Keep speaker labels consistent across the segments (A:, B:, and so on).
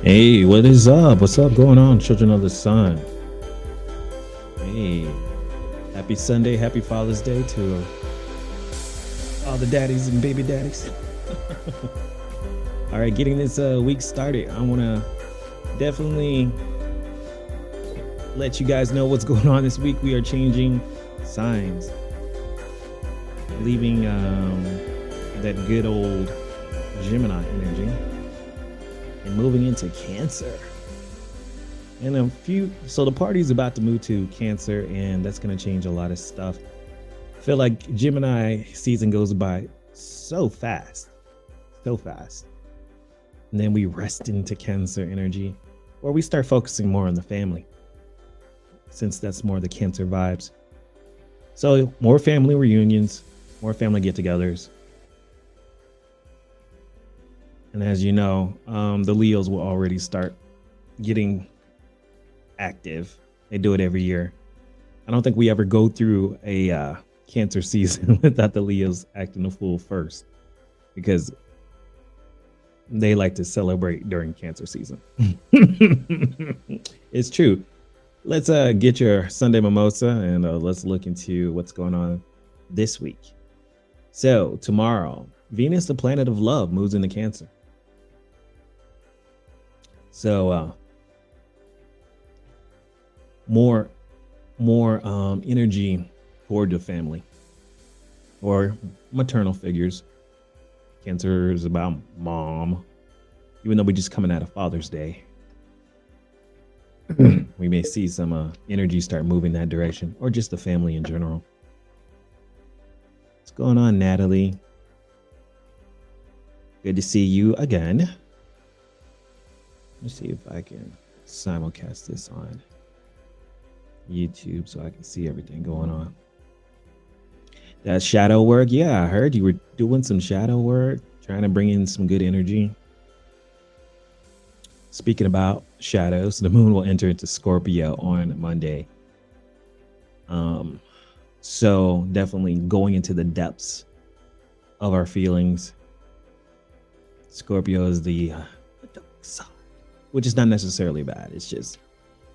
A: Hey, what is up? What's up going on, children of the sun? Hey, happy Sunday, happy Father's Day to all the daddies and baby daddies. All right, getting this week started. I want to definitely let you guys know what's going on this week. We are changing signs, leaving that good old Gemini energy and moving into Cancer. And so the party's about to move to Cancer, and that's going to change a lot of stuff. I feel like Gemini season goes by so fast. And then we rest into Cancer energy, where we start focusing more on the family, since that's more the Cancer vibes. So more family reunions, more family get-togethers. And as you know, the Leos will already start getting active. They do it every year. I don't think we ever go through a Cancer season without the Leos acting a fool first, because they like to celebrate during Cancer season. It's true. Let's get your Sunday mimosa and let's look into what's going on this week. So tomorrow, Venus, the planet of love, moves into Cancer. So more energy toward the family or maternal figures. Cancer is about mom, even though we're just coming out of Father's Day. We may see some energy start moving that direction, or just the family in general. What's going on, Natalie? Good to see you again. Let's see if I can simulcast this on YouTube so I can see everything going on. That shadow work, yeah, I heard you were doing some shadow work, trying to bring in some good energy. Speaking about shadows, the moon will enter into Scorpio on Monday. So definitely going into the depths of our feelings. Scorpio is the dark side, which is not necessarily bad. It's just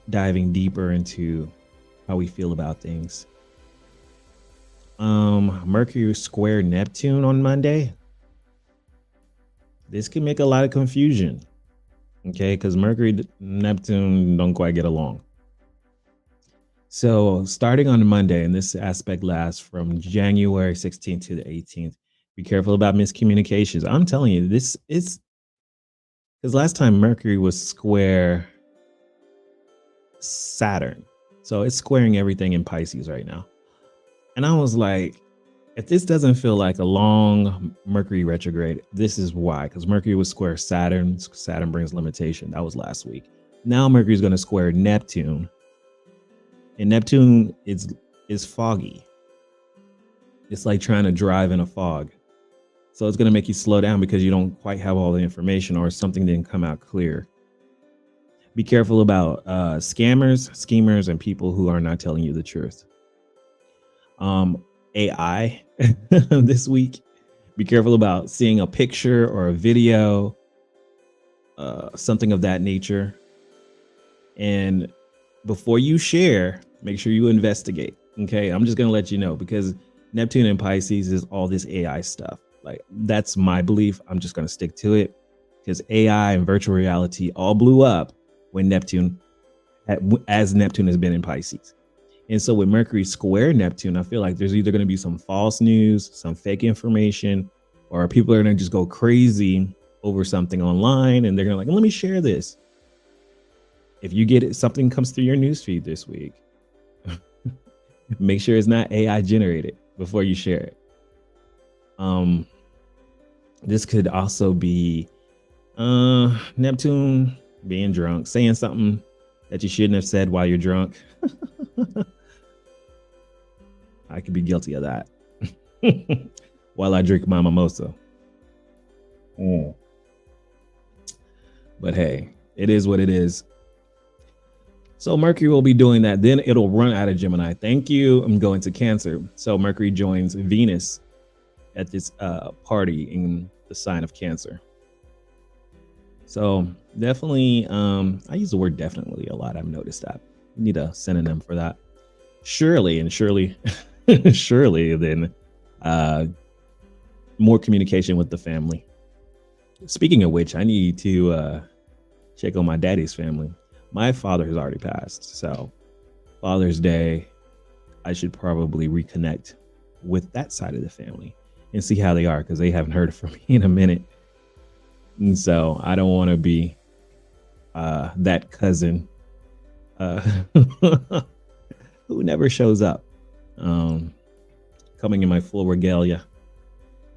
A: diving deeper into how we feel about things. Mercury square Neptune on Monday. This can make a lot of confusion. Okay, because Mercury, Neptune don't quite get along. So starting on Monday, and this aspect lasts from January 16th to the 18th, Be careful about miscommunications. I'm telling you, this is because last time Mercury was square Saturn. So it's squaring everything in Pisces right now. And I was like, if this doesn't feel like a long Mercury retrograde, this is why. Because Mercury was square Saturn. Saturn brings limitation. That was last week. Now Mercury is going to square Neptune. And Neptune is foggy. It's like trying to drive in a fog. So it's going to make you slow down because you don't quite have all the information or something didn't come out clear. Be careful about scammers, schemers, and people who are not telling you the truth. AI this week. Be careful about seeing a picture or a video, something of that nature. And before you share, make sure you investigate. Okay. I'm just going to let you know because Neptune and Pisces is all this AI stuff. Like that's my belief. I'm just going to stick to it because AI and virtual reality all blew up when Neptune has been in Pisces. And so with Mercury square Neptune, I feel like there's either going to be some false news, some fake information, or people are going to just go crazy over something online. And they're going to let me share this. If you get it, something comes through your newsfeed this week, make sure it's not AI generated before you share it. This could also be Neptune being drunk, saying something that you shouldn't have said while you're drunk. I could be guilty of that while I drink my mimosa. But hey, it is what it is. So Mercury will be doing that. Then it'll run out of Gemini. Thank you. I'm going to Cancer. So Mercury joins Venus at this party in the sign of Cancer. So definitely, I use the word definitely a lot. I've noticed that. You need a synonym for that. Surely, then more communication with the family. Speaking of which, I need to check on my daddy's family. My father has already passed, so Father's Day, I should probably reconnect with that side of the family and see how they are because they haven't heard from me in a minute. And so I don't want to be that cousin who never shows up, coming in my full regalia.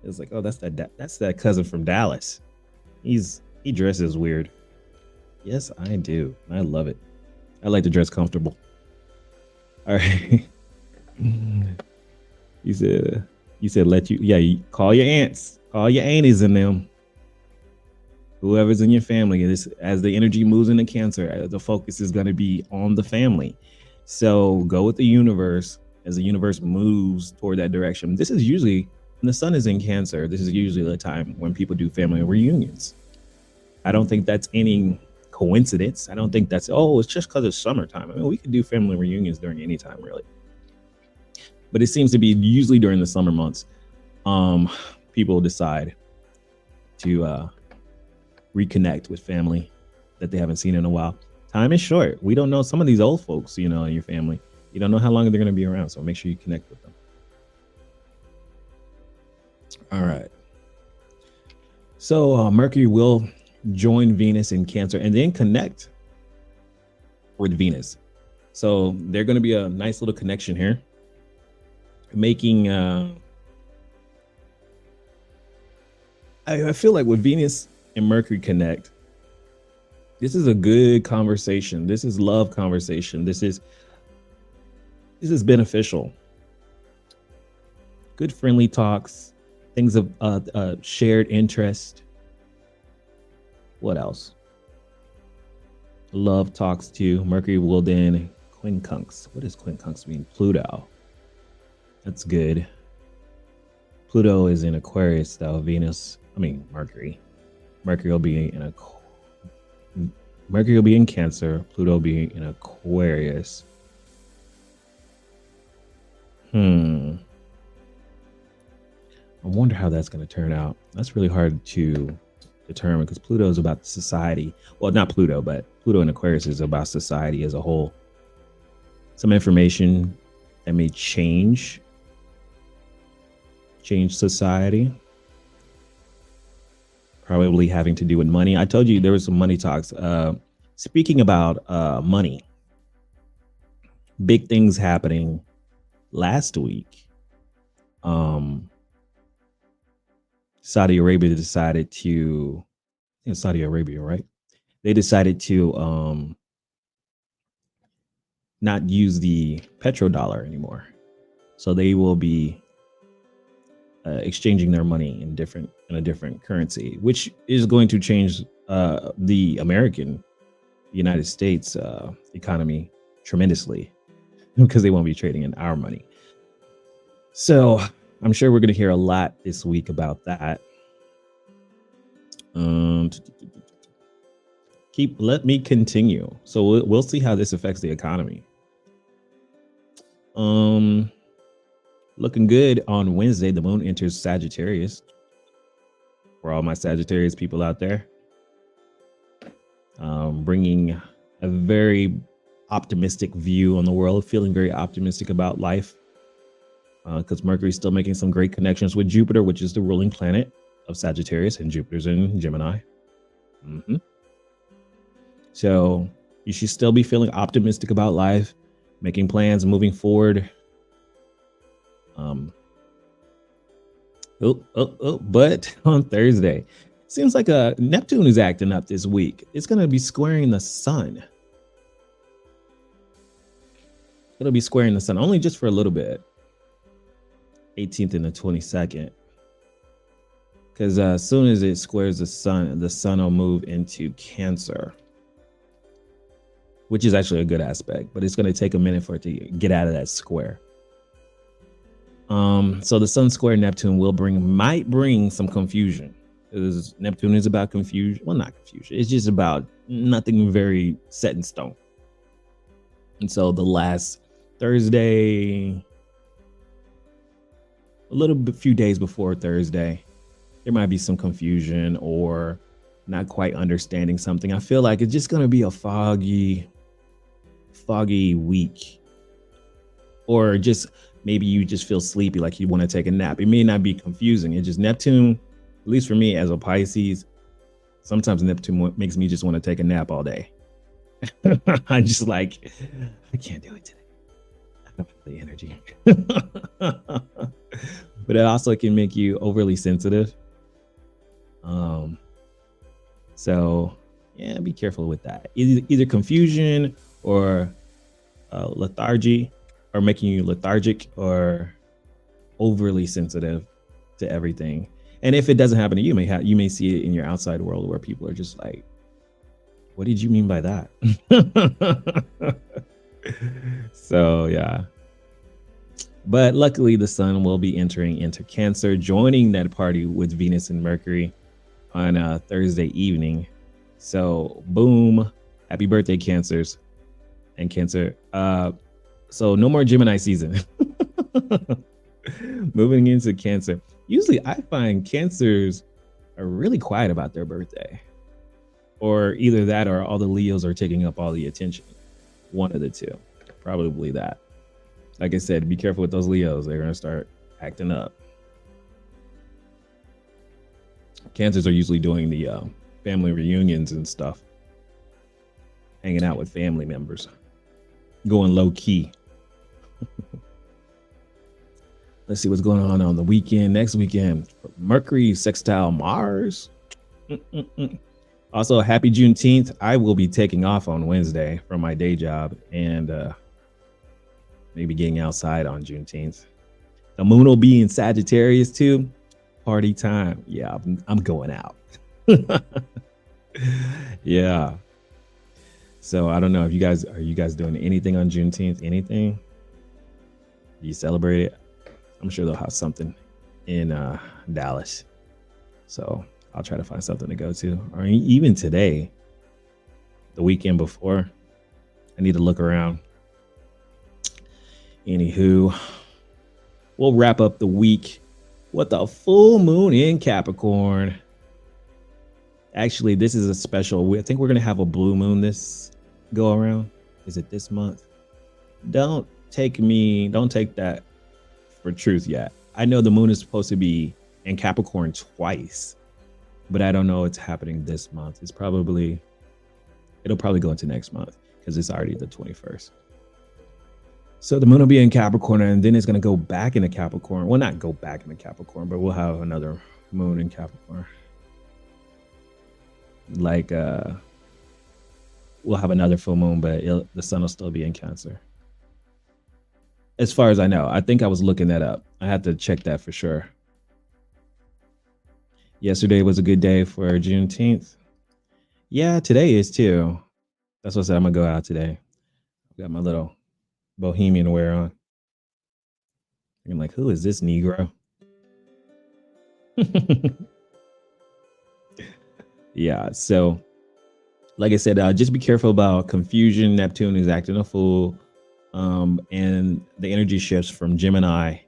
A: It's like, oh, that's that cousin from Dallas. He dresses weird. Yes, I do. I love it. I like to dress comfortable. All right. You said you call your aunts, call your aunties in them. Whoever's in your family, as the energy moves into Cancer, the focus is going to be on the family. So go with the universe as the universe moves toward that direction. This is usually when the sun is in Cancer. This is usually the time when people do family reunions. I don't think that's any coincidence. I don't think that's, it's just because it's summertime. I mean, we could do family reunions during any time, really. But it seems to be usually during the summer months, people decide to reconnect with family that they haven't seen in a while. Time is short. We don't know some of these old folks, in your family. You don't know how long they're going to be around. So make sure you connect with them. All right. So Mercury will join Venus in Cancer and then connect with Venus. So they're going to be a nice little connection here, making I feel like with Venus and Mercury connect, this is a good conversation. This is love conversation. This is beneficial. Good friendly talks, things of shared interest. What else? Love talks too. Mercury will then quincunx. What does quincunx mean? Pluto. That's good. Pluto is in Aquarius though. Mercury. Mercury will be in Cancer. Pluto will be in Aquarius. I wonder how that's going to turn out. That's really hard to determine because Pluto is about society. Well, not Pluto, but Pluto in Aquarius is about society as a whole. Some information that may change society. probably having to do with money. I told you there was some money talks. Speaking about money, big things happening last week. Saudi Arabia decided to, in Saudi Arabia, right? They decided to not use the petrodollar anymore. So they will be exchanging their money in a different currency, which is going to change the United States economy tremendously because they won't be trading in our money. So I'm sure we're going to hear a lot this week about that. Let me continue. So we'll see how this affects the economy. Looking good on Wednesday. The moon enters Sagittarius. For all my Sagittarius people out there, bringing a very optimistic view on the world, feeling very optimistic about life. Because Mercury's still making some great connections with Jupiter, which is the ruling planet of Sagittarius, and Jupiter's in Gemini. So you should still be feeling optimistic about life, making plans, moving forward. But on Thursday, seems like Neptune is acting up this week. It's going to be squaring the sun. It'll be squaring the sun only just for a little bit. 18th and the 22nd. Because as soon as it squares the sun will move into Cancer, which is actually a good aspect, but it's going to take a minute for it to get out of that square. So the sun square Neptune might bring some confusion, because Neptune is about confusion. Well, not confusion. It's just about nothing very set in stone. And so the last Thursday, few days before Thursday, there might be some confusion or not quite understanding something. I feel like it's just going to be a foggy week, or just maybe you just feel sleepy, like you want to take a nap. It may not be confusing. It's just Neptune, at least for me as a Pisces, sometimes Neptune makes me just want to take a nap all day. I'm just like, I can't do it today. I don't have the energy. But it also can make you overly sensitive. So yeah, be careful with that. Either confusion or lethargy, or making you lethargic or overly sensitive to everything. And if it doesn't happen to you, you may see it in your outside world where people are just like, what did you mean by that? So yeah. But luckily the sun will be entering into Cancer, joining that party with Venus and Mercury on Thursday evening. So boom, happy birthday, Cancers and Cancer. So no more Gemini season. Moving into Cancer. Usually I find Cancers are really quiet about their birthday, or either that or all the Leos are taking up all the attention. One of the two, probably that. Like I said, be careful with those Leos. They're going to start acting up. Cancers are usually doing the family reunions and stuff, hanging out with family members, going low key. Let's see what's going on the weekend. Next weekend, Mercury sextile Mars. Also, happy Juneteenth. I will be taking off on Wednesday from my day job and maybe getting outside on Juneteenth. The moon will be in Sagittarius too. Party time. Yeah, I'm going out. Yeah. So I don't know if are you guys doing anything on Juneteenth? Anything? Do you celebrate it? I'm sure they'll have something in Dallas. So I'll try to find something to go to. Or even today, the weekend before, I need to look around. Anywho, we'll wrap up the week with a full moon in Capricorn. Actually, this is a special. I think we're going to have a blue moon this go around. Is it this month? Don't take that for truth yet. I know the moon is supposed to be in Capricorn twice but I don't know it's happening this month. It'll probably go into next month because it's already the 21st. So the moon will be in Capricorn, and then it's going to go back into Capricorn. Well, not go back into Capricorn, but we'll have another moon in Capricorn. Like we'll have another full moon, but the sun will still be in Cancer. As far as I know, I think I was looking that up. I had to check that for sure. Yesterday was a good day for Juneteenth. Yeah, today is too. That's what I said. I'm gonna go out today. Got my little bohemian wear on. I'm like, who is this Negro? Yeah. So, like I said, just be careful about confusion. Neptune is acting a fool, and the energy shifts from Gemini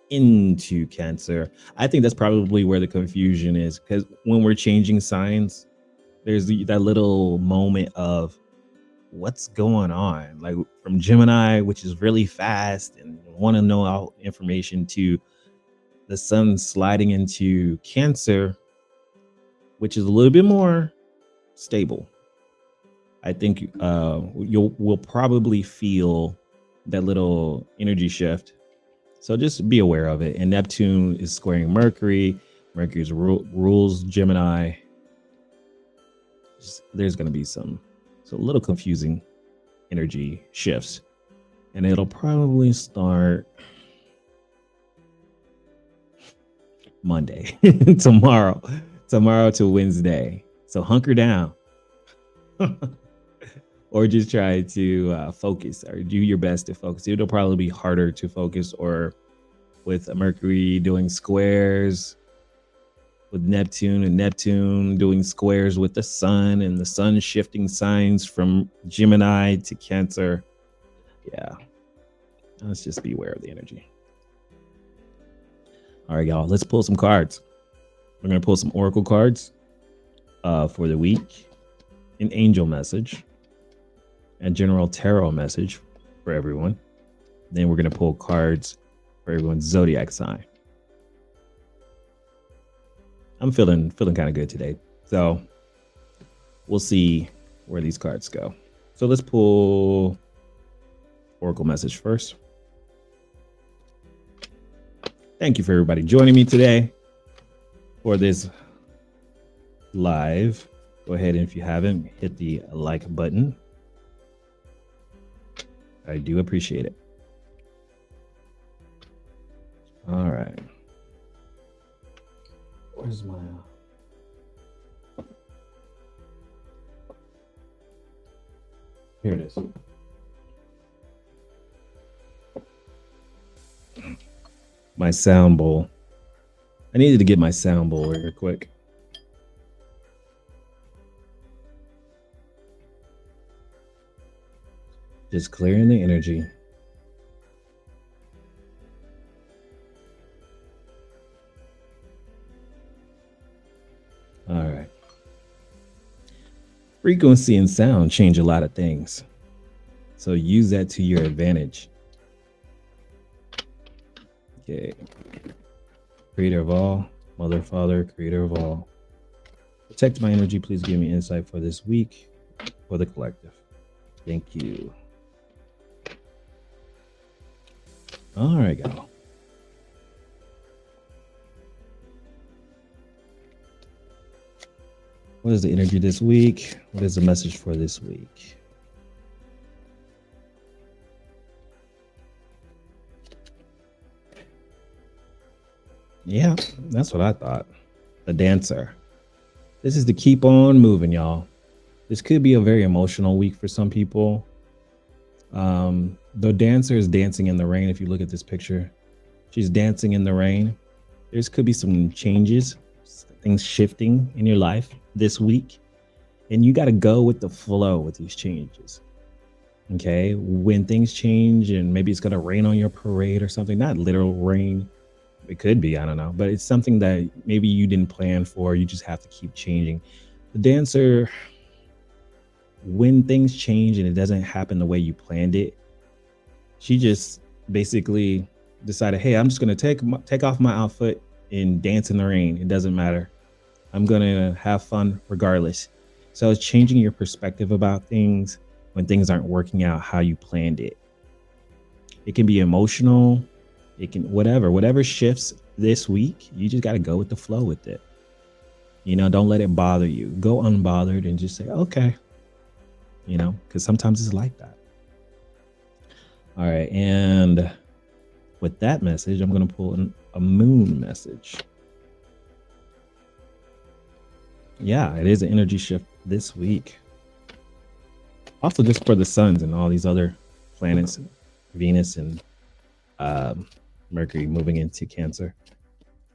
A: into Cancer. I think that's probably where the confusion is, because when we're changing signs, there's that little moment of what's going on, like from Gemini, which is really fast and want to know all information, to the sun sliding into Cancer, which is a little bit more stable. I think we'll probably feel that little energy shift. So just be aware of it. And Neptune is squaring Mercury. Mercury rules Gemini. There's going to be some little confusing energy shifts. And it'll probably start Monday, tomorrow to Wednesday. So hunker down. Or just try to focus, or do your best to focus. It'll probably be harder to focus, or with Mercury doing squares with Neptune, and Neptune doing squares with the sun, and the sun shifting signs from Gemini to Cancer. Yeah, let's just be aware of the energy. All right, y'all, let's pull some cards. We're going to pull some oracle cards for the week, an angel message, and general tarot message for everyone. Then we're going to pull cards for everyone's zodiac sign. I'm feeling kind of good today. So we'll see where these cards go. So let's pull oracle message first. Thank you for everybody joining me today for this live. Go ahead, and if you haven't, hit the like button. I do appreciate it. All right. Where's my... Here it is. My sound bowl. I needed to get my sound bowl real quick. Just clearing the energy. All right. Frequency and sound change a lot of things. So use that to your advantage. Okay. Creator of all, Mother, Father, Creator of all. Protect my energy. Please give me insight for this week for the collective. Thank you. All right, y'all. What is the energy this week? What is the message for this week? Yeah, that's what I thought. The Dancer. This is to keep on moving, y'all. This could be a very emotional week for some people. The Dancer is dancing in the rain. If you look at this picture, she's dancing in the rain. There could be some changes, things shifting in your life this week, and you got to go with the flow with these changes. Okay, when things change, and maybe it's going to rain on your parade or something, not literal rain. It could be, I don't know, but it's something that maybe you didn't plan for. You just have to keep changing. The Dancer, when things change and it doesn't happen the way you planned it, she just basically decided, hey, I'm just going to take off my outfit and dance in the rain. It doesn't matter. I'm going to have fun regardless. So it's changing your perspective about things when things aren't working out how you planned it. It can be emotional. It can, whatever shifts this week, you just got to go with the flow with it. Don't let it bother you. Go unbothered and just say, okay, because sometimes it's like that. All right. And with that message, I'm going to pull in a moon message. Yeah, it is an energy shift this week. Also, just for the suns and all these other planets, Venus and Mercury moving into Cancer.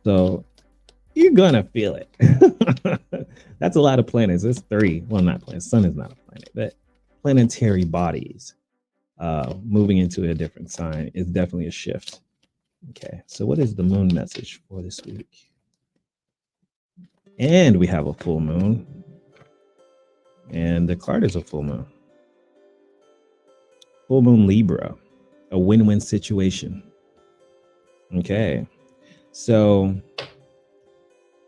A: So you're going to feel it. That's a lot of planets. It's 3. Well, not planets. Sun is not a planet, but planetary bodies moving into a different sign is definitely a shift. Okay, so what is the moon message for this week? And we have a full moon. And the card is a full moon. Full moon Libra, a win-win situation. Okay, so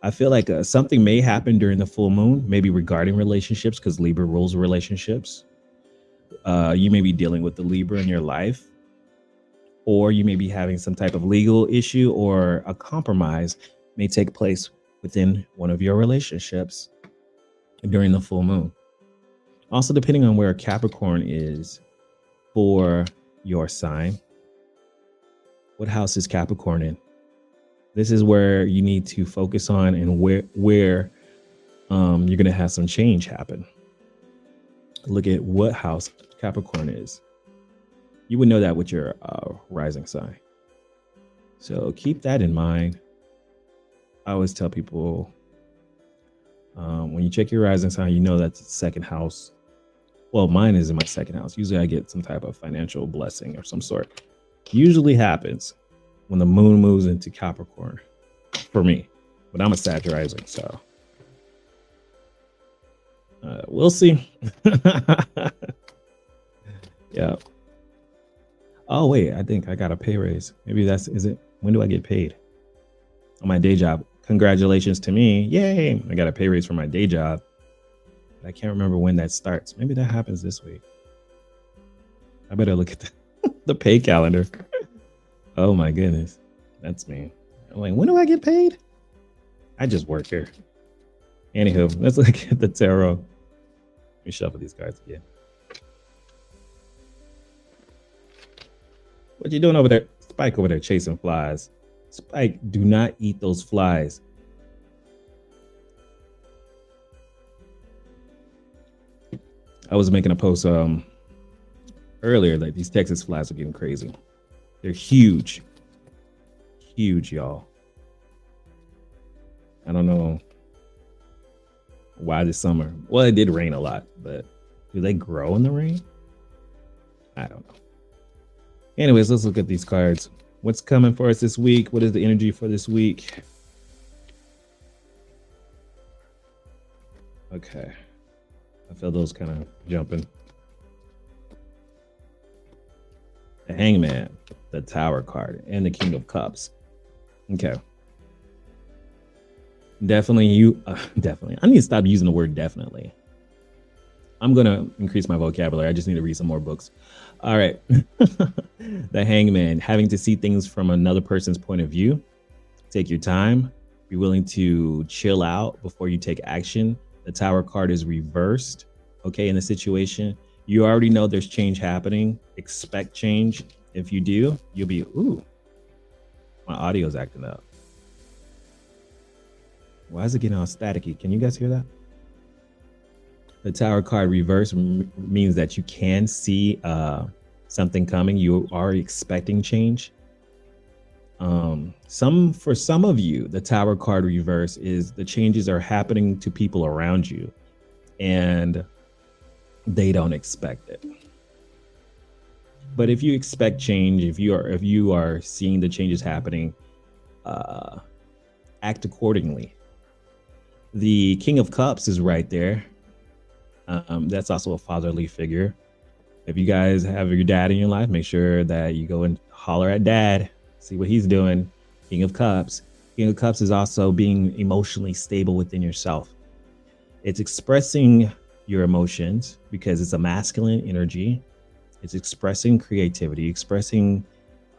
A: I feel like something may happen during the full moon, maybe regarding relationships, because Libra rules relationships. You may be dealing with the Libra in your life, or you may be having some type of legal issue, or a compromise may take place within one of your relationships during the full moon. Also, depending on where Capricorn is for your sign, what house is Capricorn in? This is where you need to focus on, and where you're going to have some change happen. Look at what house Capricorn is. You would know that with your rising sign. So keep that in mind. I always tell people, when you check your rising sign, you know that's the second house. Well, mine is in my second house. Usually I get some type of financial blessing or some sort. Usually happens when the moon moves into Capricorn for me. But I'm a Sag rising, so we'll see. Yeah. Oh, wait, I think I got a pay raise. Maybe is it? When do I get paid? On my day job. Congratulations to me. Yay. I got a pay raise for my day job. But I can't remember when that starts. Maybe that happens this week. I better look at the pay calendar. Oh my goodness. That's me. I'm like, when do I get paid? I just work here. Anywho, let's look at the tarot. Let me shuffle these cards again. What you doing over there? Spike over there chasing flies. Spike, do not eat those flies. I was making a post earlier, like these Texas flies are getting crazy. They're huge. Huge, y'all. I don't know why this summer. Well, it did rain a lot, but do they grow in the rain? I don't know. Anyways, let's look at these cards. What's coming for us this week? What is the energy for this week? Okay. I feel those kind of jumping. The Hangman, the Tower card, and the King of Cups. Okay. Definitely definitely. I need to stop using the word definitely. I'm going to increase my vocabulary. I just need to read some more books. All right. The Hangman, having to see things from another person's point of view. Take your time. Be willing to chill out before you take action. The Tower card is reversed. Okay, in the situation, you already know there's change happening. Expect change. If you do, you'll be, ooh, my audio's acting up. Why is it getting all staticky? Can you guys hear that? The Tower card reverse means that you can see something coming. You are expecting change. For some of you, the Tower card reverse is the changes are happening to people around you, and they don't expect it. But if you expect change, if you are seeing the changes happening, act accordingly. The King of Cups is right there. That's also a fatherly figure. If you guys have your dad in your life, make sure that you go and holler at dad, see what he's doing. King of Cups. King of Cups is also being emotionally stable within yourself. It's expressing your emotions because it's a masculine energy. It's expressing creativity, expressing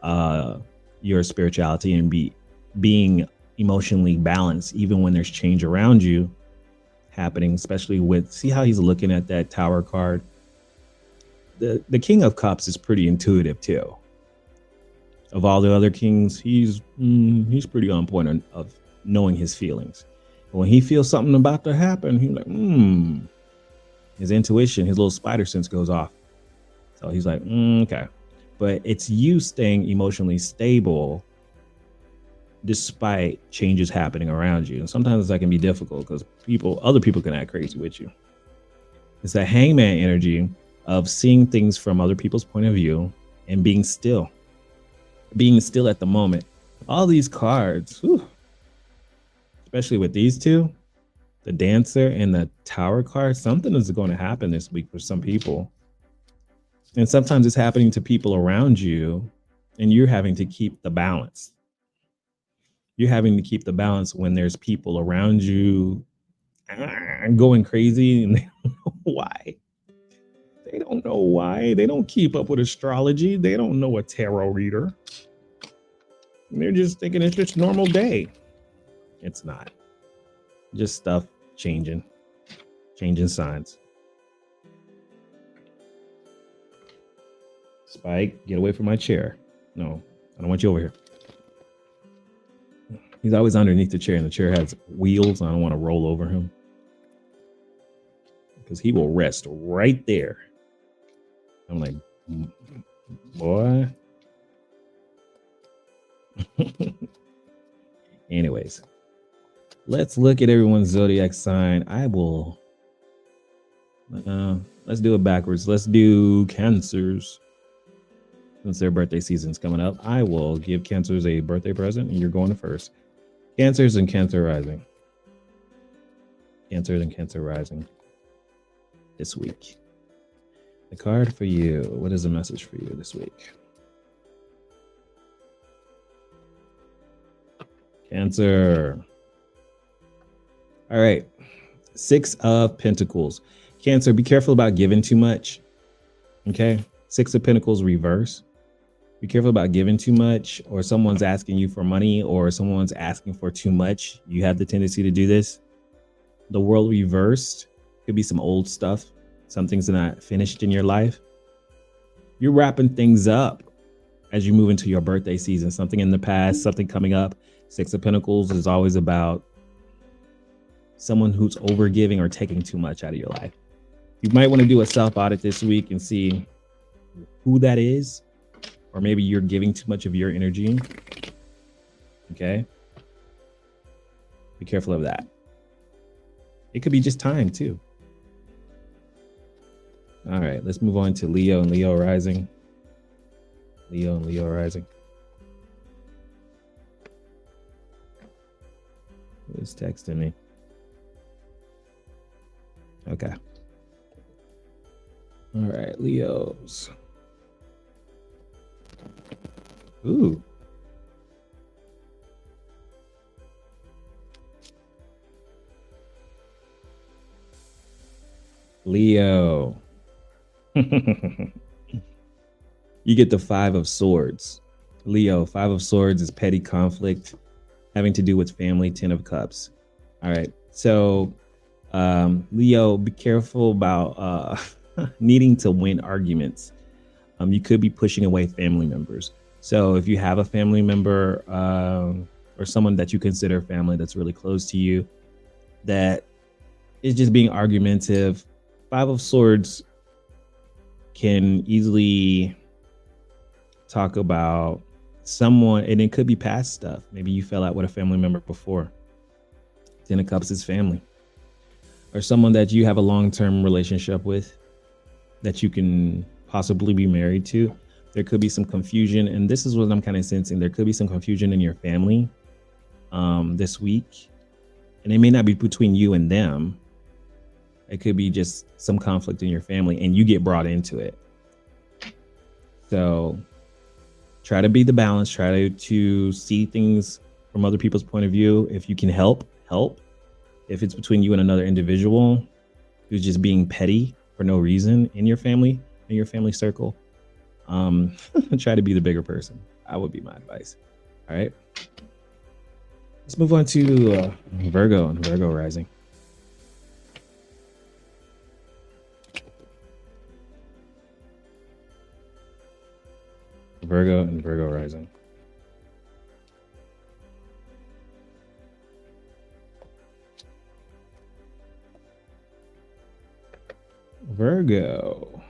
A: your spirituality, and being emotionally balanced even when there's change around you happening, especially with, see how he's looking at that Tower card. The King of Cups is pretty intuitive too. Of all the other kings, he's pretty on point of knowing his feelings. When he feels something about to happen, he's like, his intuition, his little spider sense goes off. So he's like, okay. But it's you staying emotionally stable despite changes happening around you. And sometimes that can be difficult because other people can act crazy with you. It's that hangman energy of seeing things from other people's point of view and being still at the moment. All these cards, especially with these two, the Dancer and the Tower card, something is going to happen this week for some people. And sometimes it's happening to people around you, and you're having to keep the balance. You're having to keep the balance when there's people around you going crazy and they don't know why. They don't know why. They don't keep up with astrology. They don't know a tarot reader. And they're just thinking it's just normal day. It's not. Just stuff changing signs. Spike, get away from my chair. No, I don't want you over here. He's always underneath the chair, and the chair has wheels. I don't want to roll over him because he will rest right there. I'm like, boy. Anyways, let's look at everyone's zodiac sign. I will. Let's do it backwards. Let's do Cancers. Since their birthday season's coming up, I will give Cancers a birthday present, and you're going first. Cancers and Cancer rising. Cancers and Cancer rising this week. The card for you. What is the message for you this week? Cancer. All right. 6 of Pentacles. Cancer, be careful about giving too much. Okay. 6 of Pentacles reverse. Be careful about giving too much, or someone's asking you for money, or someone's asking for too much. You have the tendency to do this. The world reversed could be some old stuff. Something's not finished in your life. You're wrapping things up as you move into your birthday season. Something in the past, something coming up. 6 of Pentacles is always about someone who's overgiving or taking too much out of your life. You might want to do a self-audit this week and see who that is. Or maybe you're giving too much of your energy. Okay. Be careful of that. It could be just time too. All right, let's move on to Leo and Leo rising. Leo and Leo rising. Who's texting me? Okay. All right, Leos. Ooh. Leo. You get the 5 of Swords. Leo, 5 of Swords is petty conflict having to do with family. 10 of Cups. All right. So, Leo, be careful about needing to win arguments. You could be pushing away family members. So if you have a family member or someone that you consider family that's really close to you that is just being argumentative, 5 of Swords can easily talk about someone, and it could be past stuff. Maybe you fell out with a family member before. 10 of Cups is family. Or someone that you have a long-term relationship with that you can possibly be married to. There could be some confusion, and this is what I'm kind of sensing. There could be some confusion in your family this week, and it may not be between you and them. It could be just some conflict in your family, and you get brought into it. So try to be the balance. Try to see things from other people's point of view. If you can help, help. If it's between you and another individual who's just being petty for no reason in your family, in your family circle, try to be the bigger person. That would be my advice. All right. Let's move on to Virgo and Virgo rising. Virgo and Virgo rising. Virgo.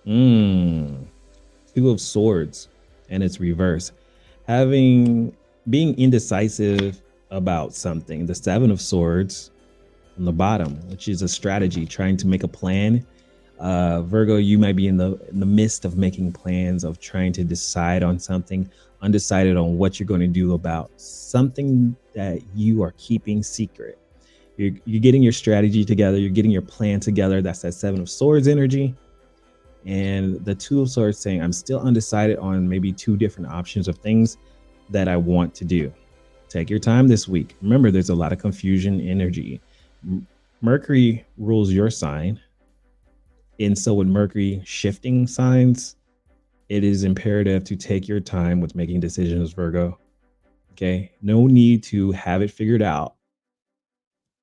A: Two of Swords and its reverse. Being indecisive about something. The Seven of Swords on the bottom, which is a strategy, trying to make a plan. Virgo, you might be in the midst of making plans, of trying to decide on something, undecided on what you're going to do about something that you are keeping secret. You're getting your strategy together. You're getting your plan together. That's that Seven of Swords energy. And the Two of Swords saying, I'm still undecided on maybe two different options of things that I want to do. Take your time this week. Remember, there's a lot of confusion energy. Mercury rules your sign. And so with Mercury shifting signs, it is imperative to take your time with making decisions, Virgo. Okay. No need to have it figured out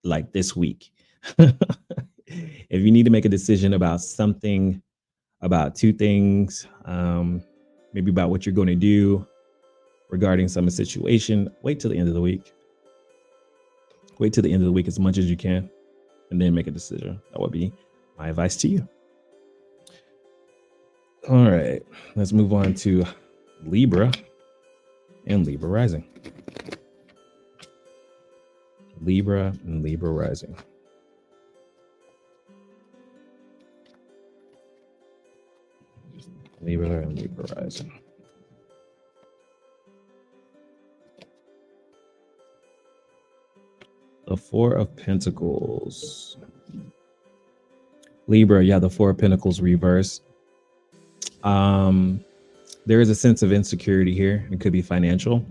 A: like this week. If you need to make a decision about something, about two things, maybe about what you're going to do regarding some situation, wait till the end of the week. Wait till the end of the week as much as you can, and then make a decision. That would be my advice to you. All right, let's move on to Libra and Libra rising. Libra and Libra rising. Libra and Libra rising. The Four of Pentacles. Libra, yeah, the Four of Pentacles reverse. There is a sense of insecurity here. It could be financial.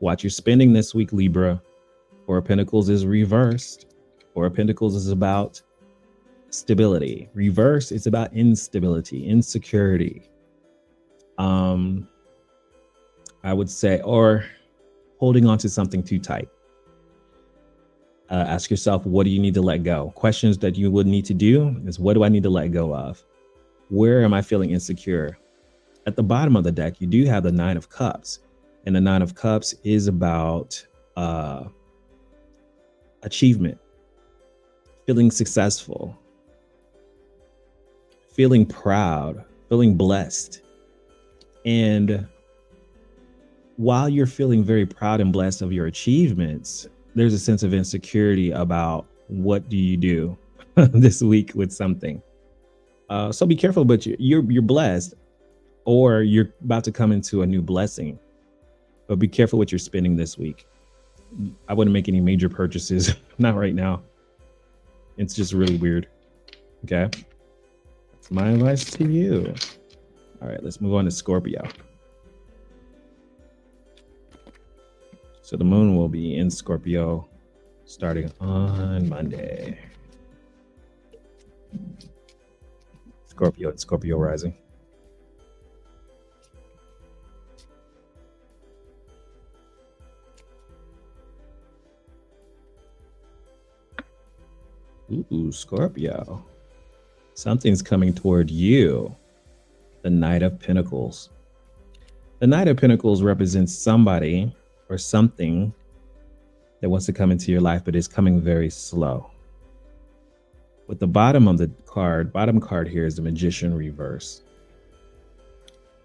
A: Watch your spending this week, Libra. Four of Pentacles is reversed. Four of Pentacles is about stability. Reverse, it's about instability, insecurity. I would say, or holding on to something too tight. Ask yourself, what do you need to let go? Questions that you would need to do is, what do I need to let go of? Where am I feeling insecure? At the bottom of the deck, you do have the Nine of Cups. And the Nine of Cups is about achievement, feeling successful, feeling proud, feeling blessed. And while you're feeling very proud and blessed of your achievements, there's a sense of insecurity about what do you do this week with something. So be careful, but you're blessed, or you're about to come into a new blessing. But be careful what you're spending this week. I wouldn't make any major purchases, not right now. It's just really weird. Okay. That's my advice to you. All right, let's move on to Scorpio. So the moon will be in Scorpio starting on Monday. Scorpio and Scorpio rising. Ooh, Scorpio. Something's coming toward you. The Knight of Pentacles. The Knight of Pentacles represents somebody or something that wants to come into your life, but is coming very slow. With the bottom of the card, bottom card here is the Magician reverse.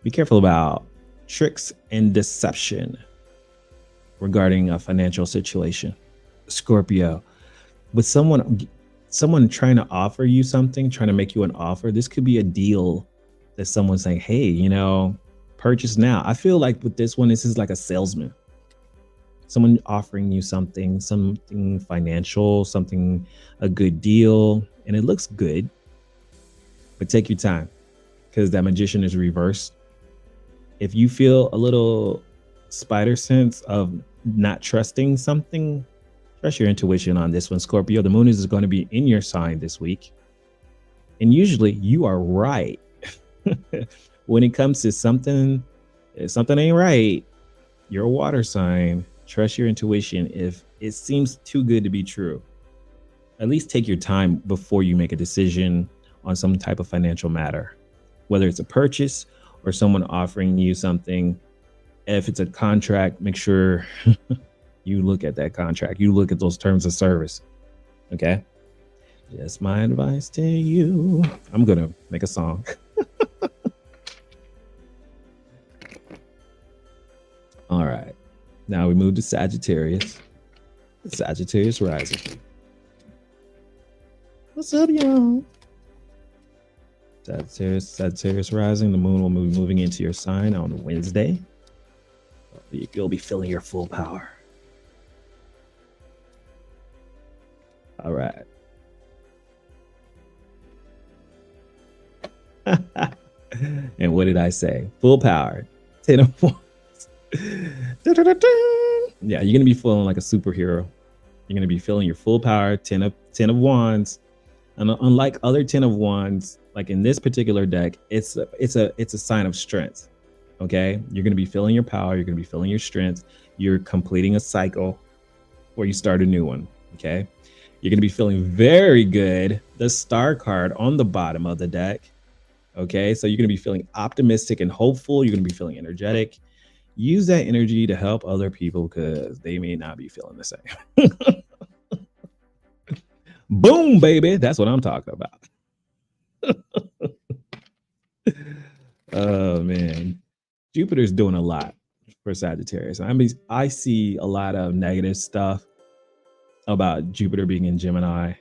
A: Be careful about tricks and deception regarding a financial situation. Scorpio, with someone trying to offer you something, trying to make you an offer, this could be a deal that someone's saying, hey, purchase now. I feel like with this one, this is like a salesman. Someone offering you something financial, a good deal, and it looks good, but take your time because that Magician is reversed. If you feel a little spider sense of not trusting something, trust your intuition on this one, Scorpio. The moon is going to be in your sign this week. And usually you are right. When it comes to something, if something ain't right, you're a water sign. Trust your intuition. If it seems too good to be true, at least take your time before you make a decision on some type of financial matter, whether it's a purchase or someone offering you something. If it's a contract, make sure you look at that contract. You look at those terms of service. Okay. Just my advice to you. I'm going to make a song. All right. Now we move to Sagittarius. Sagittarius rising. What's up, y'all? Sagittarius rising. The moon will be moving into your sign on Wednesday. You'll be feeling your full power. All right. And what did I say? Full power. 10 of Wands. Yeah, you're gonna be feeling like a superhero. You're gonna be feeling your full power. 10 of Wands. And unlike other 10 of Wands, like in this particular deck, it's a sign of strength. Okay, you're gonna be feeling your power. You're gonna be feeling your strength. You're completing a cycle where you start a new one. Okay, you're gonna be feeling very good. The star card on the bottom of the deck. Okay, so you're gonna be feeling optimistic and hopeful. You're gonna be feeling energetic. Use that energy to help other people because they may not be feeling the same. Boom, baby. That's what I'm talking about. Oh, man. Jupiter's doing a lot for Sagittarius. I see a lot of negative stuff about Jupiter being in Gemini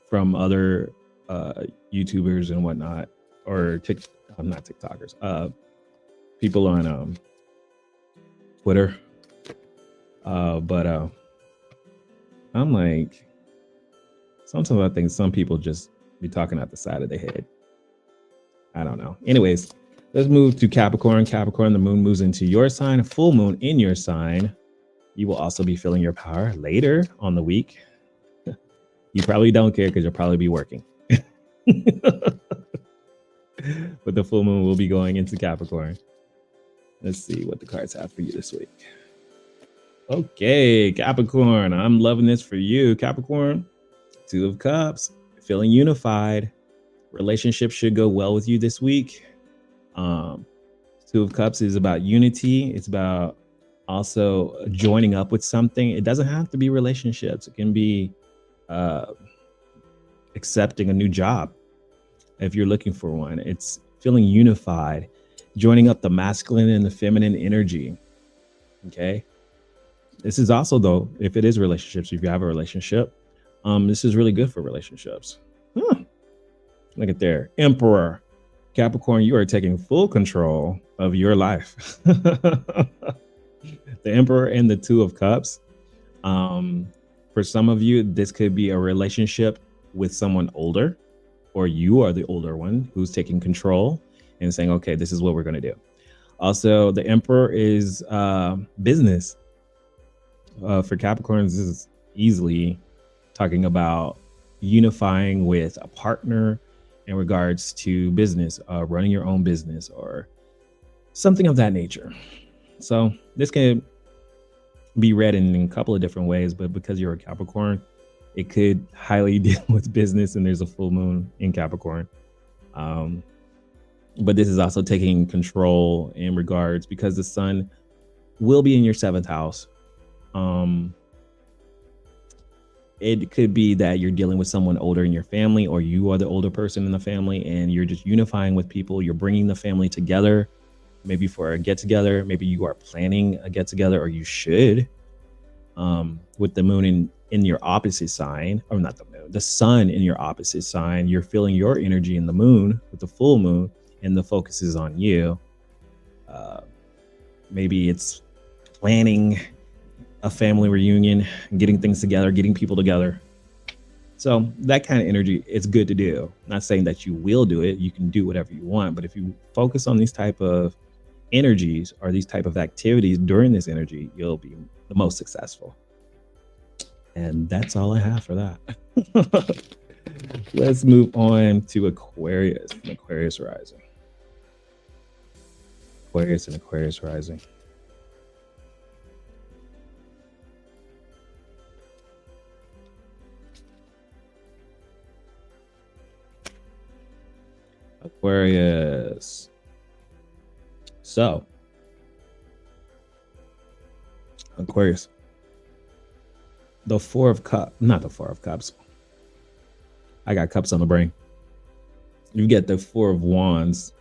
A: from other YouTubers and whatnot, or not TikTokers. People on Twitter. But I'm like, sometimes I think some people just be talking out the side of their head. I don't know. Anyways, let's move to Capricorn. Capricorn, the moon moves into your sign, a full moon in your sign. You will also be feeling your power later on the week. You probably don't care because you'll probably be working. But the full moon will be going into Capricorn. Let's see what the cards have for you this week. Okay, Capricorn, I'm loving this for you. Capricorn, 2 of Cups, feeling unified. Relationships should go well with you this week. 2 of Cups is about unity. It's about also joining up with something. It doesn't have to be relationships. It can be accepting a new job if you're looking for one. It's feeling unified, joining up the masculine and the feminine energy. Okay. This is also, though, if it is relationships, if you have a relationship, this is really good for relationships. Look at there. Emperor. Capricorn, you are taking full control of your life. The Emperor and the 2 of Cups. For some of you, this could be a relationship with someone older, or you are the older one who's taking control and saying, okay, this is what we're going to do. Also, the Emperor is business. For Capricorns, this is easily talking about unifying with a partner in regards to business, running your own business or something of that nature. So this can be read in a couple of different ways, but because you're a Capricorn, it could highly deal with business, and there's a full moon in Capricorn. But this is also taking control in regards because the sun will be in your 7th house. It could be that you're dealing with someone older in your family, or you are the older person in the family, and you're just unifying with people. You're bringing the family together, maybe for a get together. Maybe you are planning a get together, or you should. With the moon in your opposite sign, or not the moon, the sun in your opposite sign, you're feeling your energy in the moon with the full moon, and the focus is on you. Maybe it's planning a family reunion, getting things together, getting people together. So that kind of energy, it's good to do. Not saying that you will do it. You can do whatever you want, but if you focus on these type of energies or these type of activities during this energy, you'll be the most successful. And that's all I have for that. Let's move on to Aquarius and Aquarius rising. Aquarius and Aquarius rising. Aquarius. So, Aquarius. The Four of Cups, not the Four of Cups. I got cups on the brain. You get the Four of Wands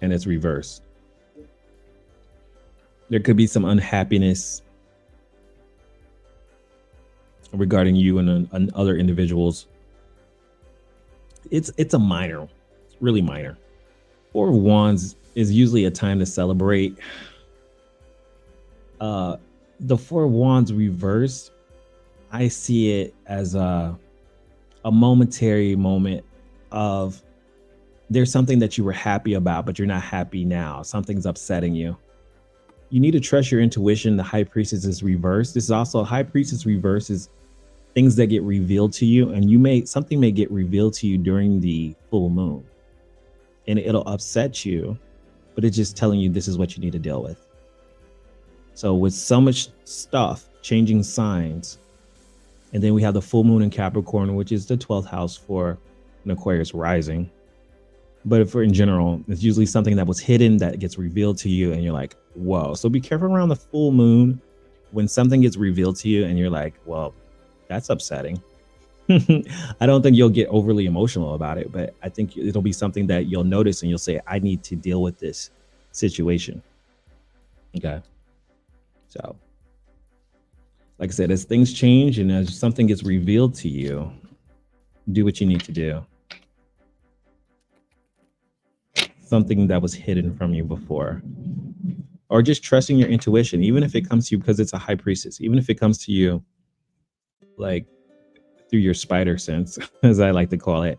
A: and it's reversed. There could be some unhappiness regarding you and other individuals. It's a minor, really minor. Four of Wands is usually a time to celebrate. The Four of Wands reversed, I see it as a momentary moment of there's something that you were happy about, but you're not happy now. Something's upsetting you. You need to trust your intuition. The High Priestess is reversed. This is also High Priestess reverse is things that get revealed to you, and something may get revealed to you during the full moon, and it'll upset you, but it's just telling you this is what you need to deal with. So with so much stuff changing signs, and then we have the full moon in Capricorn, which is the 12th house for an Aquarius rising. But if we're in general, it's usually something that was hidden that gets revealed to you, and you're like, whoa. So be careful around the full moon when something gets revealed to you and you're like, well, that's upsetting. I don't think you'll get overly emotional about it, but I think it'll be something that you'll notice and you'll say, I need to deal with this situation. Okay. So, like I said, as things change and as something gets revealed to you, do what you need to do. Something that was hidden from you before. Or just trusting your intuition, even if it comes to you because it's a High Priestess, even if it comes to you like through your spider sense, as I like to call it.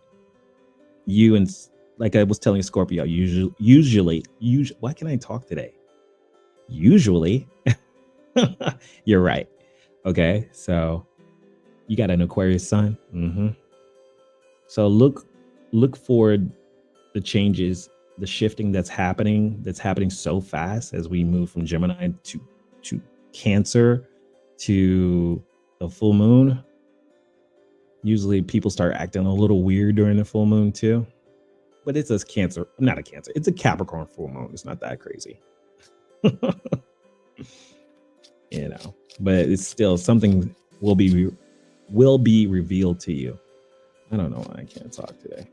A: You and like I was telling Scorpio, usually, why can I talk today? Usually, you're right. Okay, so you got an Aquarius sun. So look forward the changes, the shifting that's happening so fast as we move from Gemini to Cancer to the full moon. Usually people start acting a little weird during the full moon too, but it's a Cancer, not a Cancer, it's a Capricorn full moon. It's not that crazy. You know, but it's still something will be revealed to you. I don't know why I can't talk today.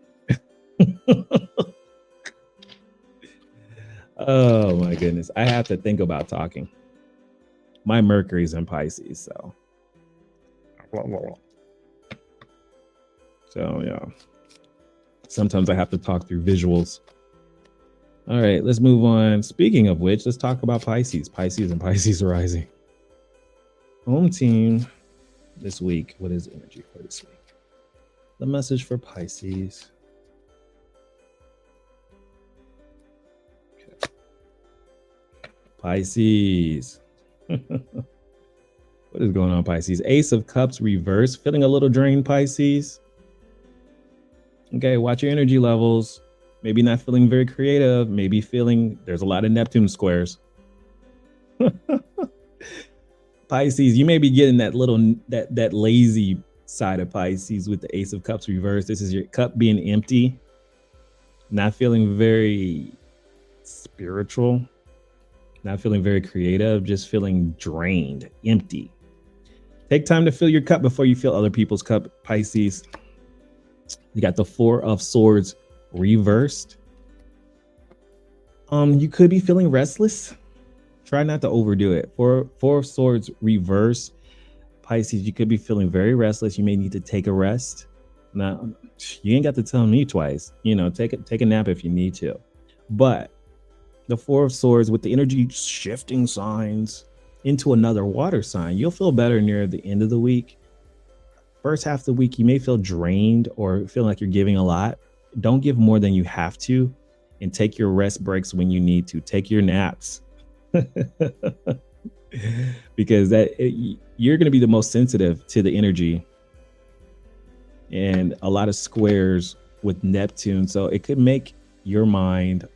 A: Oh my goodness. I have to think about talking. My Mercury's in Pisces, so. So yeah. Sometimes I have to talk through visuals. All right, let's move on. Speaking of which, let's talk about Pisces. Pisces and Pisces rising. Home team this week. What is energy for this week? The message for Pisces. Okay. Pisces. What is going on, Pisces? Ace of Cups reverse. Feeling a little drained, Pisces. Okay, watch your energy levels. Maybe not feeling very creative. Maybe feeling there's a lot of Neptune squares. Pisces, you may be getting that little that lazy side of Pisces with the Ace of Cups reversed. This is your cup being empty, not feeling very spiritual, not feeling very creative, just feeling drained, empty. Take time to fill your cup before you fill other people's cup, Pisces. You got the Four of Swords reversed. You could be feeling restless. Try not to overdo it. Four of Swords reverse, Pisces, you could be feeling very restless. You may need to take a rest. Now, you ain't got to tell me twice. You know, take a nap if you need to. But the Four of Swords with the energy shifting signs into another water sign, you'll feel better near the end of the week. First half of the week, you may feel drained or feel like you're giving a lot. Don't give more than you have to. and take your rest breaks when you need to. Take your naps. Because you're going to be the most sensitive to the energy, and a lot of squares with Neptune. So it could make your mind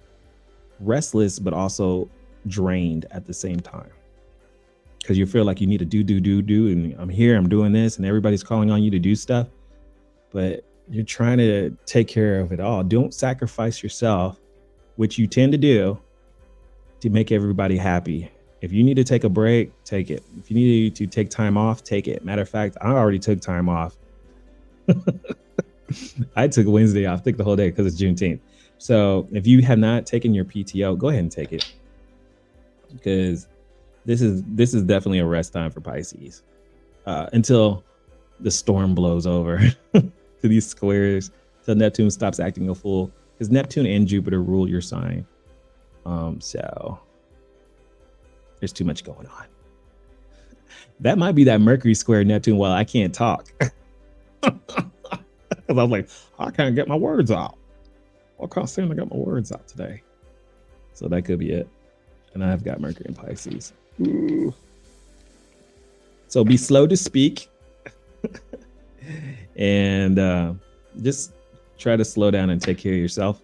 A: restless, but also drained at the same time. Because you feel like you need to do. And I'm here, I'm doing this, and everybody's calling on you to do stuff. But you're trying to take care of it all. Don't sacrifice yourself, which you tend to do, to make everybody happy. If you need to take a break, take it. If you need to take time off, take it. Matter of fact, I already took time off. I took Wednesday off, took the whole day because it's Juneteenth. So if you have not taken your PTO, go ahead and take it, because this is definitely a rest time for Pisces until the storm blows over to these squares, till Neptune stops acting a fool, because Neptune and Jupiter rule your sign. So there's too much going on. That might be that Mercury square Neptune while I can't talk. Because I was like, I can't get my words out. I can't stand I got my words out today. So that could be it. And I've got Mercury in Pisces. Ooh. So be slow to speak. And just try to slow down and take care of yourself.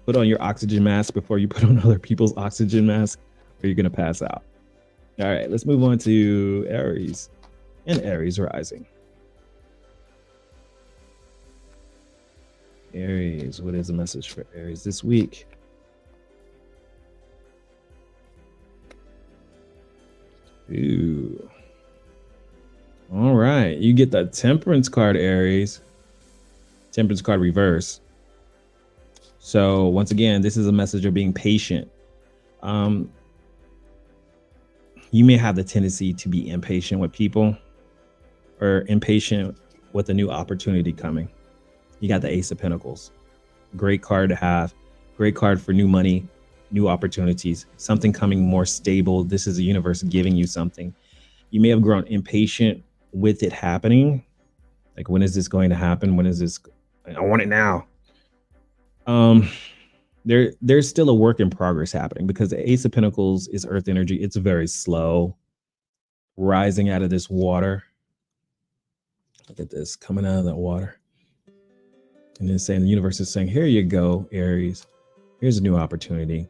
A: Put on your oxygen mask before you put on other people's oxygen mask, or you're going to pass out. All right, let's move on to Aries and Aries rising. Aries, what is the message for Aries this week? Ooh. All right, you get the Temperance card, Aries. Temperance card reverse. So once again, this is a message of being patient. You may have the tendency to be impatient with people, or impatient with a new opportunity coming. You got the Ace of Pentacles. Great card to have. Great card for new money, new opportunities, something coming more stable. This is the universe giving you something. You may have grown impatient with it happening. Like, when is this going to happen? When is this? I want it now. There's still a work in progress happening, because the Ace of Pentacles is earth energy. It's very slow, rising out of this water. Look at this, coming out of that water. And then saying, the universe is saying, here you go, Aries. Here's a new opportunity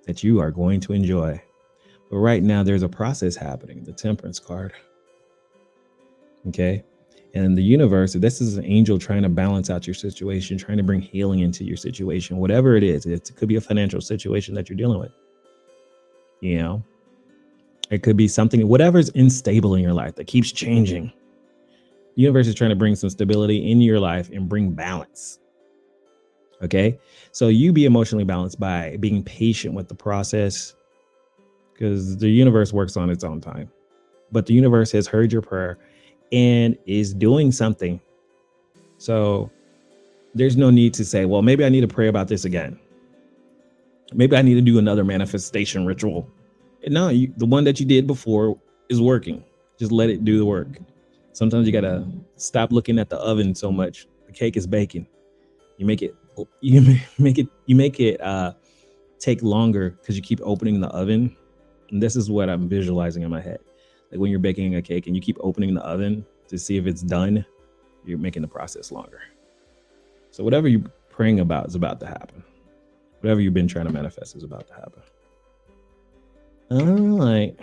A: that you are going to enjoy. But right now there's a process happening, the Temperance card. Okay. And the universe, this is an angel trying to balance out your situation, trying to bring healing into your situation, whatever it is. It could be a financial situation that you're dealing with. You know, it could be something, whatever's unstable in your life that keeps changing. The universe is trying to bring some stability in your life and bring balance. Okay. So you be emotionally balanced by being patient with the process, because the universe works on its own time. But the universe has heard your prayer and is doing something. So there's no need to say, well, maybe I need to pray about this again. Maybe I need to do another manifestation ritual. No, the one that you did before is working. Just let it do the work. Sometimes you got to stop looking at the oven so much. The cake is baking. You make it take longer because you keep opening the oven. And this is what I'm visualizing in my head. Like when you're baking a cake and you keep opening the oven to see if it's done, you're making the process longer. So whatever you're praying about is about to happen. Whatever you've been trying to manifest is about to happen. All right.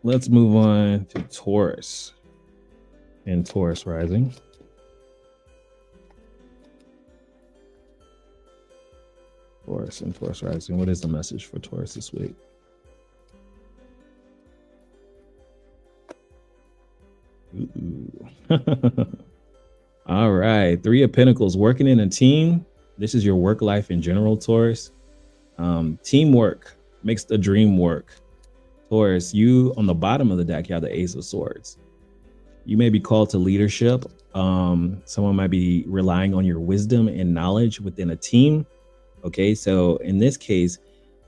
A: Let's move on to Taurus and Taurus rising. Taurus and Taurus rising. What is the message for Taurus this week? Ooh. All right. 3 of Pentacles, working in a team. This is your work life in general, Taurus. Teamwork makes the dream work. Taurus, you on the bottom of the deck, you have the Ace of Swords. You may be called to leadership. Someone might be relying on your wisdom and knowledge within a team. Okay, so in this case,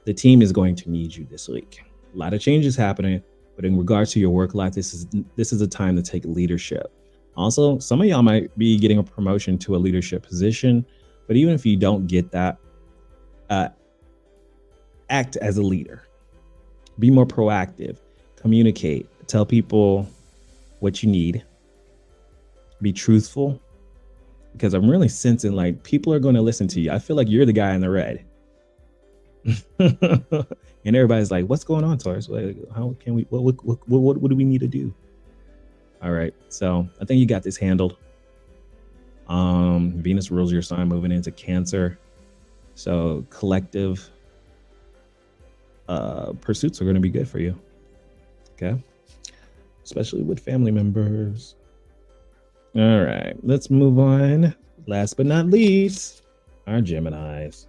A: the team is going to need you this week. A lot of changes happening, but in regards to your work life, this is a time to take leadership. Also, some of y'all might be getting a promotion to a leadership position, but even if you don't get that, uh, act as a leader. Be more proactive. Communicate. Tell people what you need. Be truthful, because I'm really sensing like people are going to listen to you. I feel like you're the guy in the red. And everybody's like, what's going on, Taurus? How can we, what do we need to do? All right. So I think you got this handled. Venus rules your sign moving into Cancer. So collective pursuits are going to be good for you. Okay. Especially with family members. All right. Let's move on. Last but not least, our Geminis.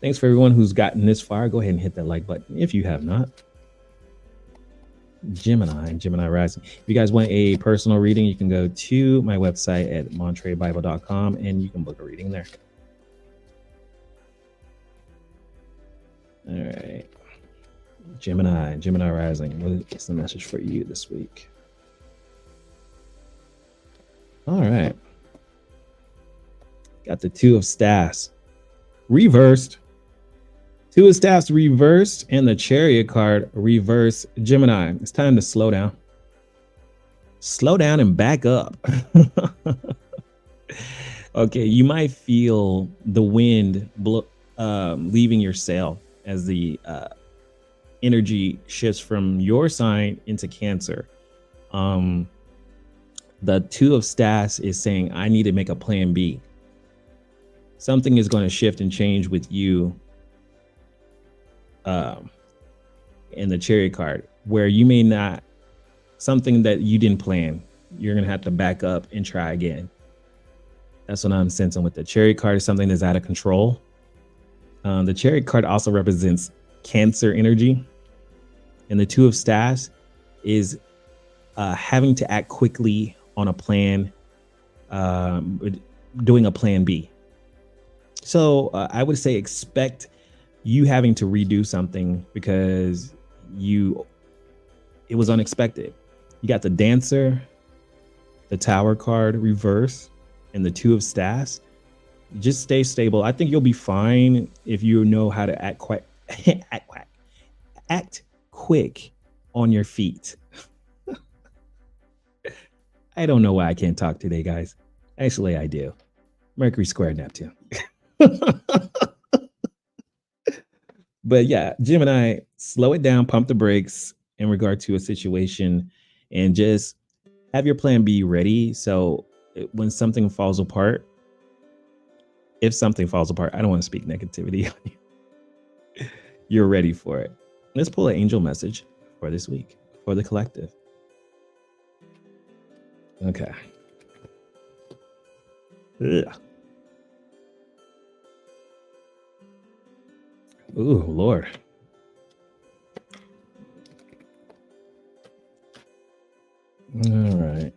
A: Thanks for everyone who's gotten this far. Go ahead and hit that like button if you have not. Gemini Rising. If you guys want a personal reading, you can go to my website at montrebible.com and you can book a reading there. All right. Gemini Rising. What is the message for you this week? All right. Got the Two of Staffs reversed. Two of Staffs reversed and the Chariot card reversed. Gemini, it's time to slow down. Slow down and back up. Okay, you might feel the wind leaving your sail as the energy shifts from your sign into Cancer. The Two of Staffs is saying, I need to make a plan B. Something is going to shift and change with you in the Chariot card, where you may not, something that you didn't plan, you're going to have to back up and try again. That's what I'm sensing with the Chariot card, is something that's out of control. The Chariot card also represents Cancer energy. And the Two of Staffs is having to act quickly on a plan, doing a plan B. So I would say expect you having to redo something because it was unexpected. You got the Dancer, the Tower card reverse, and the Two of Staffs. Just stay stable. I think you'll be fine if you know how to act quick on your feet. I don't know why I can't talk today, guys. Actually, I do. Mercury square Neptune. But yeah, Gemini, slow it down, pump the brakes in regard to a situation, and just have your plan B ready. So when something falls apart, if something falls apart, I don't want to speak negativity on you. You're ready for it. Let's pull an angel message for this week for the collective. Okay. Ugh. Ooh, Lord. All right.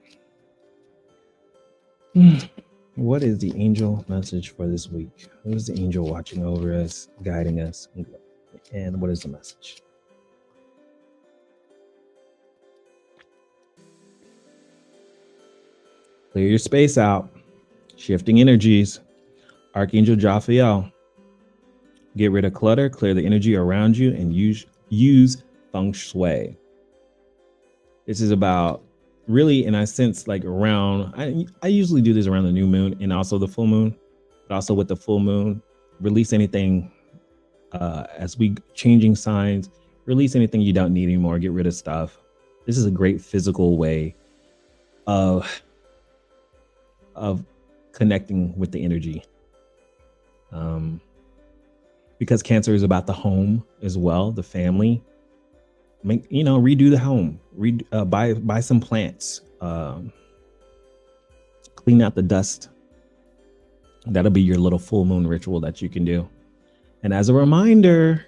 A: What is the angel message for this week? Who is the angel watching over us, guiding us? And what is the message? Clear your space out. Shifting energies. Archangel Jophiel. Get rid of clutter, clear the energy around you, and use feng shui. This is about really, and I sense like around, I usually do this around the new moon and also the full moon, but also with the full moon, release anything as we changing signs, release anything you don't need anymore, get rid of stuff. This is a great physical way of connecting with the energy. Because Cancer is about the home as well, the family. Redo the home, buy some plants, clean out the dust. That'll be your little full moon ritual that you can do. And as a reminder,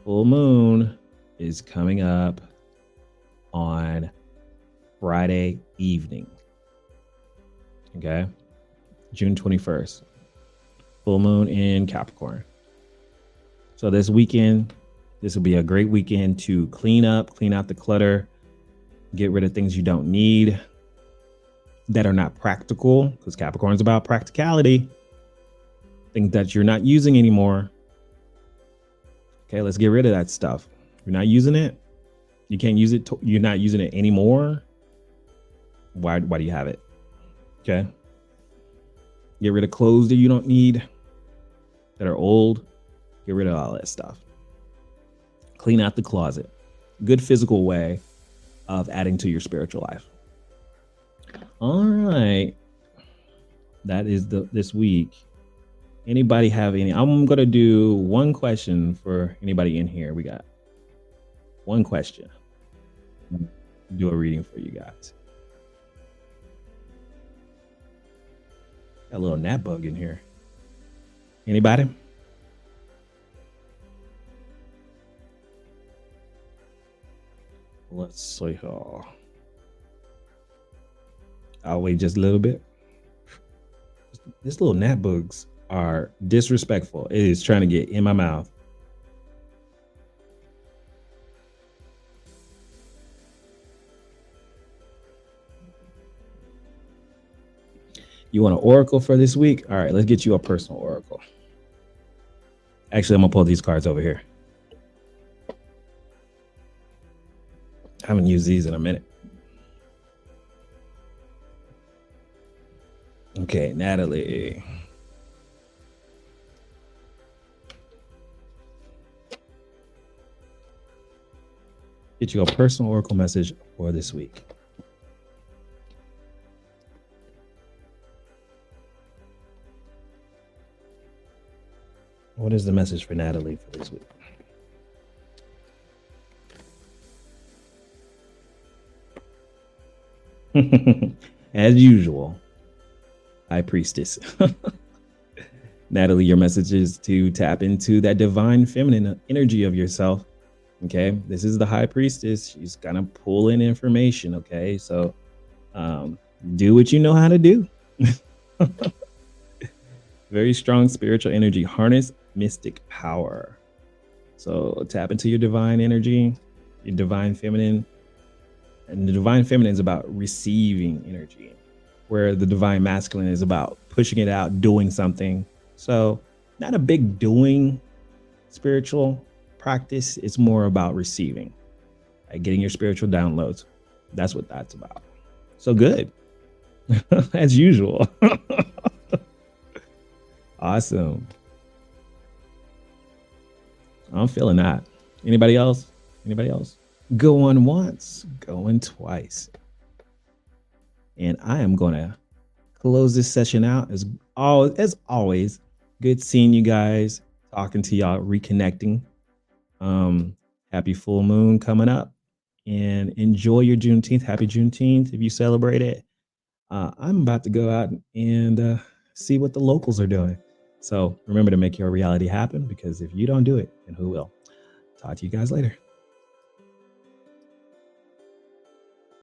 A: full moon is coming up on Friday evening. Okay, June 21st, full moon in Capricorn. So this weekend, This will be a great weekend to clean up, clean out the clutter, get rid of things you don't need that are not practical, because Capricorn is about practicality, things that you're not using anymore. Okay, let's get rid of that stuff. You're not using it. You can't use it. You're not using it anymore. Why do you have it? Okay. Get rid of clothes that you don't need, that are old. Get rid of all that stuff. Clean out the closet. Good physical way of adding to your spiritual life. All right. That is this week. Anybody have any? I'm going to do one question for anybody in here. We got one question. Do a reading for you guys. Got a little gnat bug in here. Anybody? Let's see. I'll wait just a little bit. These little gnat bugs are disrespectful. It is trying to get in my mouth. You want an oracle for this week? All right, let's get you a personal oracle. Actually, I'm gonna pull these cards over here. I haven't used these in a minute. Okay, Natalie. Get you a personal oracle message for this week. What is the message for Natalie for this week? As usual, High Priestess. Natalie, your message is to tap into that divine feminine energy of yourself. Okay, this is the High Priestess. She's gonna pull in information. Okay, so do what you know how to do. Very strong spiritual energy. Harness mystic power. So tap into your divine energy, your divine feminine. And the divine feminine is about receiving energy, where the divine masculine is about pushing it out, doing something. So not a big doing spiritual practice. It's more about receiving, like getting your spiritual downloads. That's what that's about. So good. As usual. Awesome. I'm feeling that. Anybody else? Anybody else? Going once, going twice. And I am going to close this session out. As always, good seeing you guys, talking to y'all, reconnecting. Happy full moon coming up, and enjoy your Juneteenth. Happy Juneteenth if you celebrate it. I'm about to go out and see what the locals are doing. So remember to make your reality happen, because if you don't do it, then who will? Talk to you guys later.